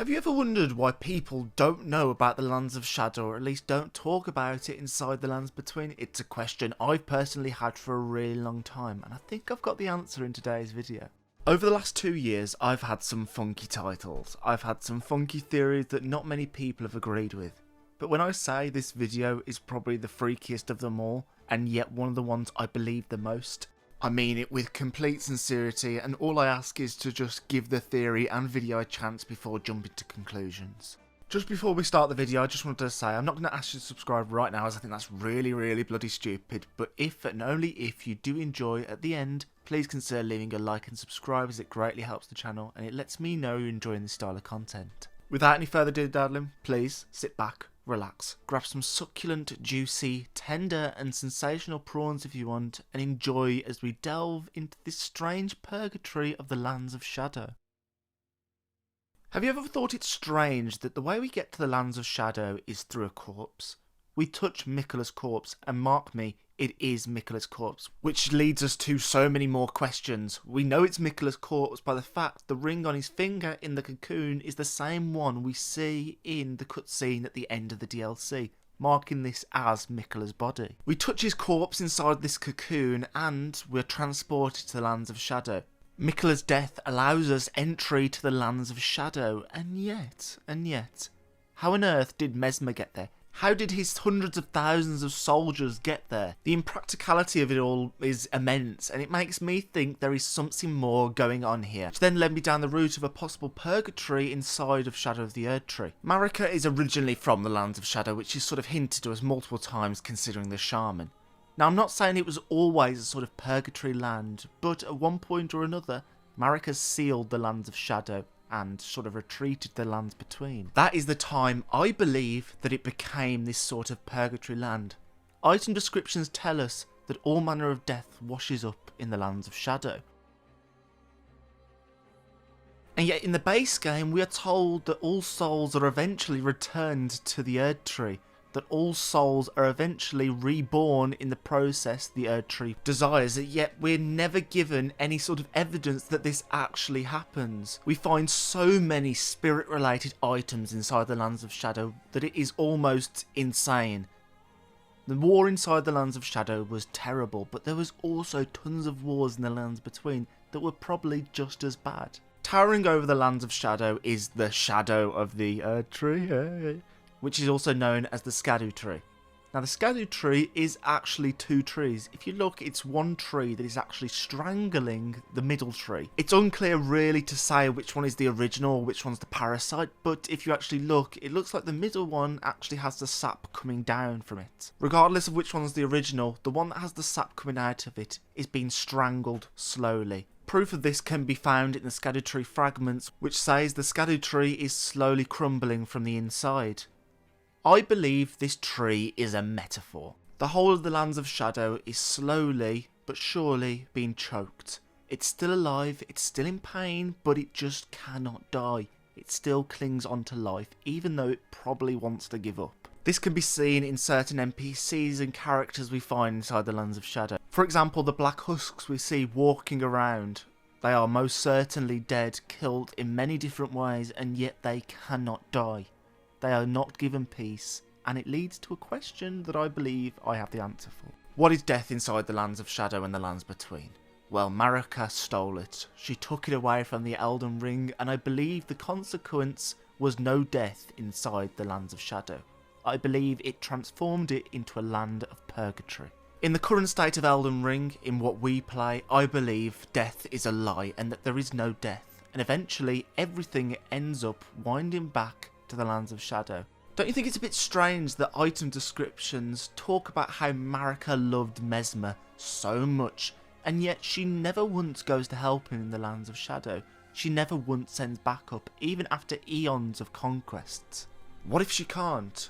Have you ever wondered why people don't know about the Lands of Shadow, or at least don't talk about it inside the Lands Between? It's a question I've personally had for a really long time, and I think I've got the answer in today's video. Over the last 2 years, I've had some funky titles. I've had some funky theories that not many people have agreed with. But when I say this video is probably the freakiest of them all, and yet one of the ones I believe the most, I mean it with complete sincerity, and all I ask is to just give the theory and video a chance before jumping to conclusions. Just before we start the video, I just wanted to say I'm not going to ask you to subscribe right now, as I think that's really bloody stupid, but if and only if you do enjoy at the end, please consider leaving a like and subscribe, as it greatly helps the channel and it lets me know you're enjoying this style of content. Without any further ado, please sit back, relax, grab some succulent, juicy, tender and sensational prawns if you want, and enjoy as we delve into this strange purgatory of the Lands of Shadow. Have you ever thought it strange that the way we get to the Lands of Shadow is through a corpse? We touch Miquella's corpse, and mark me, it is Miquella's corpse, which leads us to so many more questions. We know it's Miquella's corpse by the fact the ring on his finger in the cocoon is the same one we see in the cutscene at the end of the DLC, marking this as Miquella's body. We touch his corpse inside this cocoon and we're transported to the Lands of Shadow. Miquella's death allows us entry to the Lands of Shadow, and yet, how on earth did Mesmer get there? How did his hundreds of thousands of soldiers get there? The impracticality of it all is immense, and it makes me think there is something more going on here, which then led me down the route of a possible purgatory inside of Shadow of the Erdtree. Marika is originally from the Lands of Shadow, which is sort of hinted to us multiple times considering the shaman. Now, I'm not saying it was always a sort of purgatory land, but at one point or another, Marika sealed the Lands of Shadow and sort of retreated the Lands Between. That is the time I believe that it became this sort of purgatory land. Item descriptions tell us that all manner of death washes up in the Lands of Shadow. And yet in the base game we are told that all souls are eventually returned to the Erdtree, that all souls are eventually reborn in the process the Erdtree desires, yet we're never given any sort of evidence that this actually happens. We find so many spirit-related items inside the Lands of Shadow that it is almost insane. The war inside the Lands of Shadow was terrible, but there was also tons of wars in the Lands Between that were probably just as bad. Towering over the Lands of Shadow is the Shadow of the Erdtree, which is also known as the Skadu tree. Now the Skadu tree is actually two trees. If you look, it's one tree that is actually strangling the middle tree. It's unclear really to say which one is the original or which one's the parasite, but if you actually look, it looks like the middle one actually has the sap coming down from it. Regardless of which one's the original, the one that has the sap coming out of it is being strangled slowly. Proof of this can be found in the Skadu tree fragments, which says the Skadu tree is slowly crumbling from the inside. I believe this tree is a metaphor. The whole of the Lands of Shadow is slowly but surely being choked. It's still alive, it's still in pain, but it just cannot die. It still clings on to life, even though it probably wants to give up. This can be seen in certain NPCs and characters we find inside the Lands of Shadow. For example, the black husks we see walking around. They are most certainly dead, killed in many different ways, and yet they cannot die. They are not given peace, and it leads to a question that I believe I have the answer for. What is death inside the Lands of Shadow and the Lands Between? Well, Marika stole it. She took it away from the Elden Ring, and I believe the consequence was no death inside the Lands of Shadow. I believe it transformed it into a land of purgatory. In the current state of Elden Ring, in what we play, I believe death is a lie and that there is no death, and eventually everything ends up winding back to the Lands of Shadow. Don't you think it's a bit strange that item descriptions talk about how Marika loved Mesmer so much, and yet she never once goes to help him in the Lands of Shadow? She never once sends backup, even after eons of conquests. What if she can't?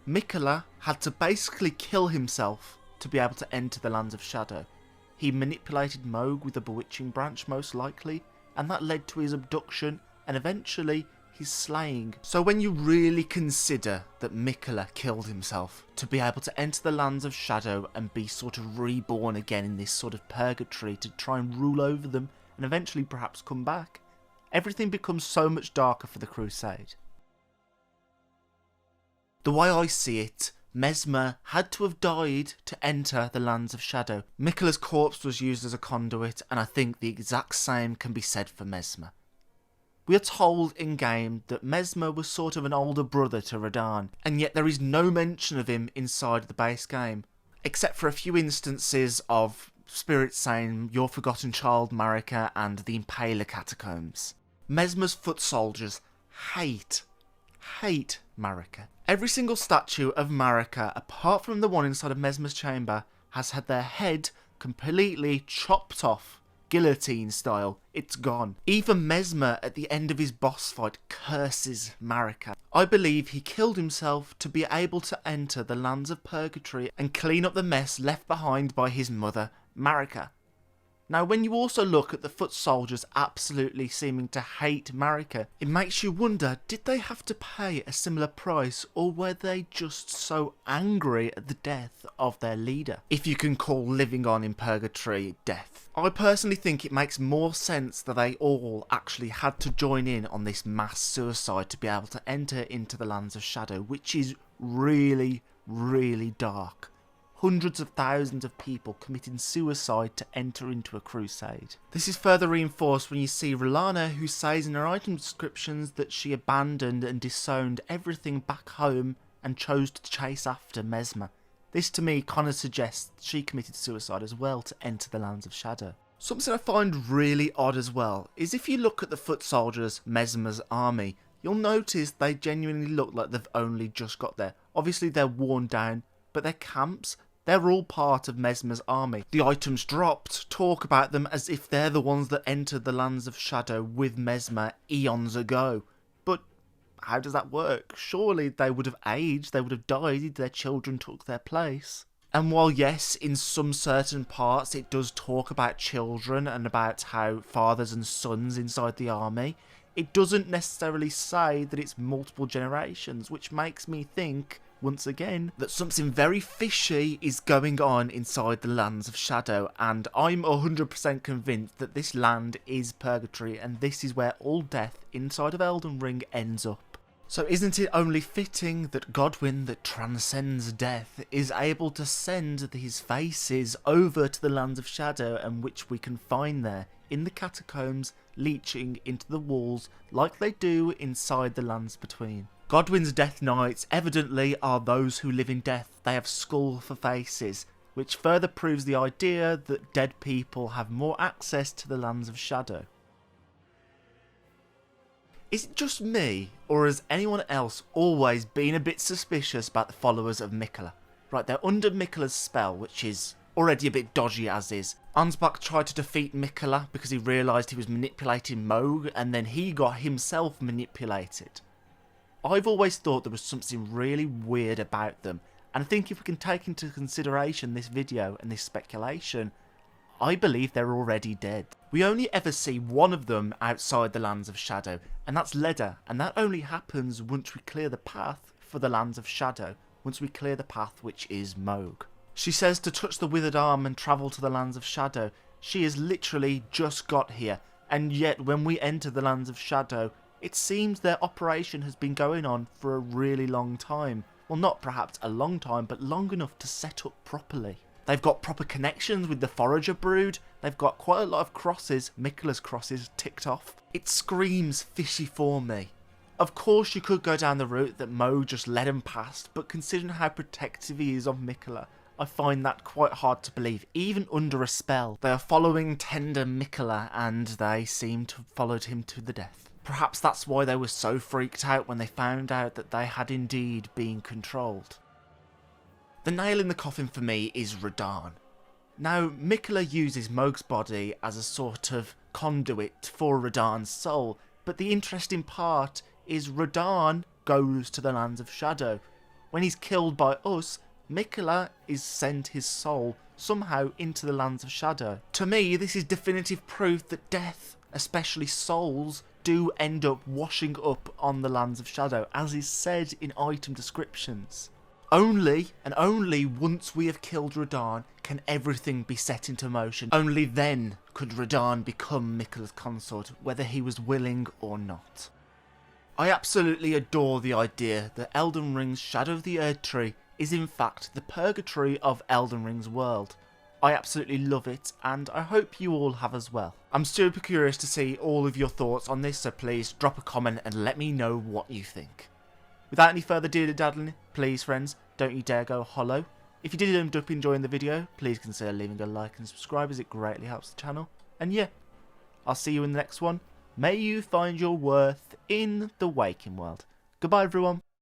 Miquella had to basically kill himself to be able to enter the Lands of Shadow. He manipulated Moog with the bewitching branch most likely, and that led to his abduction and eventually his slaying. So when you really consider that Miquella killed himself to be able to enter the Lands of Shadow and be sort of reborn again in this sort of purgatory to try and rule over them and eventually perhaps come back, everything becomes so much darker for the Crusade. The way I see it, Mesmer had to have died to enter the Lands of Shadow. Miquella's corpse was used as a conduit, and I think the exact same can be said for Mesmer. We are told in-game that Mesmer was sort of an older brother to Radhn, and yet there is no mention of him inside the base game, except for a few instances of spirits saying "Your forgotten child, Marika," and the Impaler catacombs. Mesmer's foot soldiers hate Marika. Every single statue of Marika, apart from the one inside of Mesmer's chamber, has had their head completely chopped off, guillotine style. It's gone. Even Mesmer at the end of his boss fight curses Marika. I believe he killed himself to be able to enter the lands of purgatory and clean up the mess left behind by his mother, Marika. Now, when you also look at the foot soldiers absolutely seeming to hate Marika, it makes you wonder, did they have to pay a similar price, or were they just so angry at the death of their leader? If you can call living on in purgatory death. I personally think it makes more sense that they all actually had to join in on this mass suicide to be able to enter into the Lands of Shadow, which is really, really dark. Hundreds of thousands of people committing suicide to enter into a crusade. This is further reinforced when you see Rylana, who says in her item descriptions that she abandoned and disowned everything back home and chose to chase after Mesmer. This to me kind of suggests she committed suicide as well to enter the Lands of Shadow. Something I find really odd as well is if you look at the foot soldiers, Mesmer's army, you'll notice they genuinely look like they've only just got there. Obviously they're worn down, but their camps, they're all part of Mesmer's army. The items dropped talk about them as if they're the ones that entered the Lands of Shadow with Mesmer eons ago. But how does that work? Surely they would have aged, they would have died if their children took their place. And while yes, in some certain parts it does talk about children and about how fathers and sons inside the army, it doesn't necessarily say that it's multiple generations, which makes me think, once again, that something very fishy is going on inside the Lands of Shadow, and I'm 100% convinced that this land is purgatory and this is where all death inside of Elden Ring ends up. So isn't it only fitting that Godwyn, that transcends death, is able to send his faces over to the Lands of Shadow, and which we can find there in the catacombs, leaching into the walls like they do inside the Lands Between. Godwyn's Death Knights evidently are those who live in death. They have skull for faces, which further proves the idea that dead people have more access to the Lands of Shadow. Is it just me, or has anyone else always been a bit suspicious about the followers of Miquella? Right, they're under Miquella's spell, which is already a bit dodgy as is. Ansbach tried to defeat Miquella because he realised he was manipulating Mohg, and then he got himself manipulated. I've always thought there was something really weird about them, and I think if we can take into consideration this video and this speculation, I believe they're already dead. We only ever see one of them outside the Lands of Shadow, and that's Leda, and that only happens once we clear the path for the Lands of Shadow, once we clear the path which is Mohg. She says to touch the withered arm and travel to the Lands of Shadow. She has literally just got here, and yet when we enter the Lands of Shadow, it seems their operation has been going on for a really long time. Well, not perhaps a long time, but long enough to set up properly. They've got proper connections with the Forager Brood. They've got quite a lot of crosses, Miquella's crosses, ticked off. It screams fishy for me. Of course you could go down the route that Mohg just let him past, but considering how protective he is of Miquella, I find that quite hard to believe. Even under a spell, they are following tender Miquella, and they seem to have followed him to the death. Perhaps that's why they were so freaked out when they found out that they had indeed been controlled. The nail in the coffin for me is Radhn. Now, Miquella uses Mohg's body as a sort of conduit for Radhn's soul, but the interesting part is Radhn goes to the Lands of Shadow. When he's killed by us, Miquella is sent his soul somehow into the Lands of Shadow. To me, this is definitive proof that death, especially souls, do end up washing up on the Lands of Shadow, as is said in item descriptions. Only, and only once we have killed Radhn can everything be set into motion. Only then could Radhn become Miquella's consort, whether he was willing or not. I absolutely adore the idea that Elden Ring's Shadow of the Erdtree is in fact the purgatory of Elden Ring's world. I absolutely love it, and I hope you all have as well. I'm super curious to see all of your thoughts on this, so please drop a comment and let me know what you think. Without any further dilly-daddling, please friends, don't you dare go hollow. If you did end up enjoying the video, please consider leaving a like and subscribe as it greatly helps the channel. And yeah, I'll see you in the next one. May you find your worth in the waking world. Goodbye everyone.